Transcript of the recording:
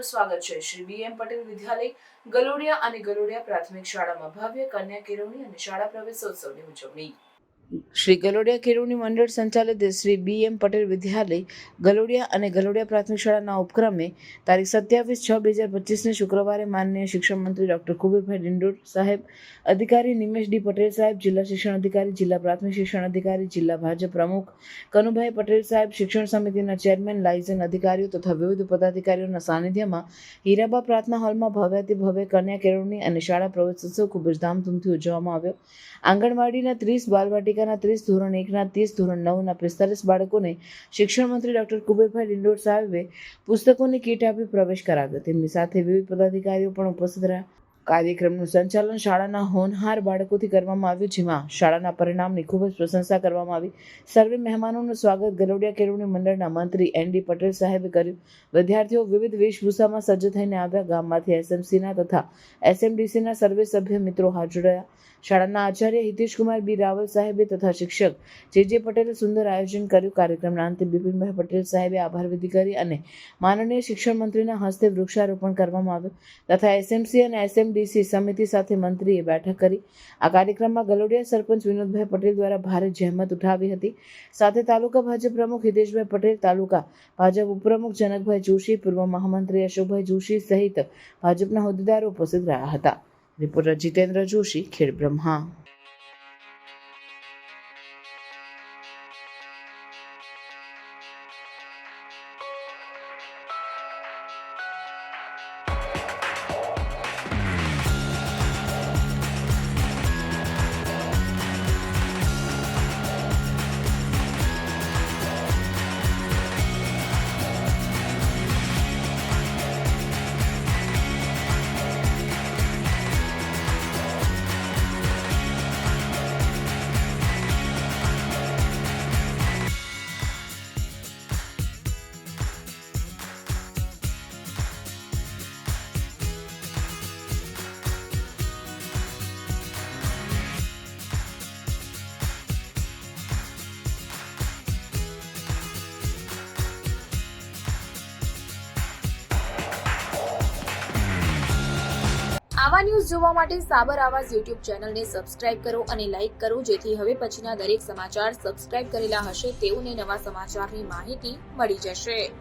આપનું સ્વાગત છે। શ્રી BM પટેલ વિદ્યાલય ગલોડિયા અને ગલોડિયા પ્રાથમિક શાળામાં ભવ્ય કન્યા કેળવણી અને શાળા પ્રવેશોત્સવની ઉજવણી। શ્રી ગલોડિયા કેળવણી મંડળ સંચાલિત શ્રી BM પટેલ વિદ્યાલય ગલોડિયા અને ગલોડિયા પ્રાથમિક શાળાના ઉપક્રમે તારીખ 27/6/2025 શુક્રવારે માનનીય શિક્ષણ મંત્રી ડોક્ટર કુબેરભાઈ ડિંડોર સાહેબ, અધિકારી નિમેશ ડી પટેલ સાહેબ, જિલ્લા શિક્ષણ અધિકારી, જિલ્લા પ્રાથમિક શિક્ષણ અધિકારી, જિલ્લા ભાજપ પ્રમુખ કનુભાઈ પટેલ સાહેબ, શિક્ષણ સમિતિના ચેરમેન, લાયઝન અધિકારીઓ તથા વિવિધ પદાધિકારીઓના સાનિધ્યમાં હીરાબા પ્રાર્થના હોલમાં ભવ્યાતિ ભવ્ય કન્યા કેળવણી અને શાળા પ્રવેશોત્સવ ખૂબ જ ધામધૂમથી ઉજવવામાં આવ્યો। આંગણવાડીના 30, બાલવાટિકાના 30, ધોરણ 1ના 30, ધોરણ 9ના 45 બાળકોને શિક્ષણ મંત્રી ડોક્ટર કુબેરભાઈ ડિંડોર સાહેબે પુસ્તકોની કીટ આપી પ્રવેશ કરાવ્યો। તેમની સાથે વિવિધ પદાધિકારીઓ પણ ઉપસ્થિત રહ્યા। કાર્યક્રમનું સંચાલન શાળાના હોનહાર બાળકોથી કરવામાં આવ્યું, જેમાં શાળાના પરિણામની ખૂબ જ પ્રશંસા કરવામાં આવી। સર્વે મહેમાનોનું સ્વાગત ગલોડિયા કેળવણી મંડળના મંત્રી ND પટેલ સાહેબે કર્યું। વિદ્યાર્થીઓ વિવિધ વેશભૂષામાં સજ્જ થઈને આવ્યા। ગામમાંથી SMCના તથા SMDCના સર્વે સભ્ય મિત્રો હાજર રહ્યા। શાળાના આચાર્ય હિતેશકુમાર બી રાવલ સાહેબે તથા શિક્ષક JJ પટેલે સુંદર આયોજન કર્યું। કાર્યક્રમના અંતે બિપિનભાઈ પટેલ સાહેબે આભાર વિધિ કરી અને માનનીય શિક્ષણ મંત્રીના હસ્તે વૃક્ષારોપણ કરવામાં આવ્યું તથા SMC અને SMDC સમિતિ સાથે મંત્રીએ બેઠક કરી। આ કાર્યક્રમમાં ગલોડિયા સરપંચ વિનોદભાઈ પટેલ દ્વારા ભારે જહેમત ઉઠાવી હતી। સાથે તાલુકા ભાજપ પ્રમુખ હિતેશભાઈ પટેલ, તાલુકા ભાજપ ઉપપ્રમુખ જનકભાઈ જોશી, પૂર્વ મહામંત્રી અશોકભાઈ જોશી સહિત ભાજપના હોદ્દેદારો ઉપસ્થિત રહ્યા હતા। રિપોર્ટર જીતેન્દ્ર જોશી, ખેડબ્રહ્મા। આવા ન્યૂઝ જોવા માટે સાબર આવાઝ યુટ્યુબ ચેનલને સબસ્ક્રાઇબ કરો અને લાઇક કરો, જેથી હવે પછીના દરેક સમાચાર સબસ્ક્રાઇબ કરેલા હશે તેઓને નવા સમાચારની માહિતી મળી જશે।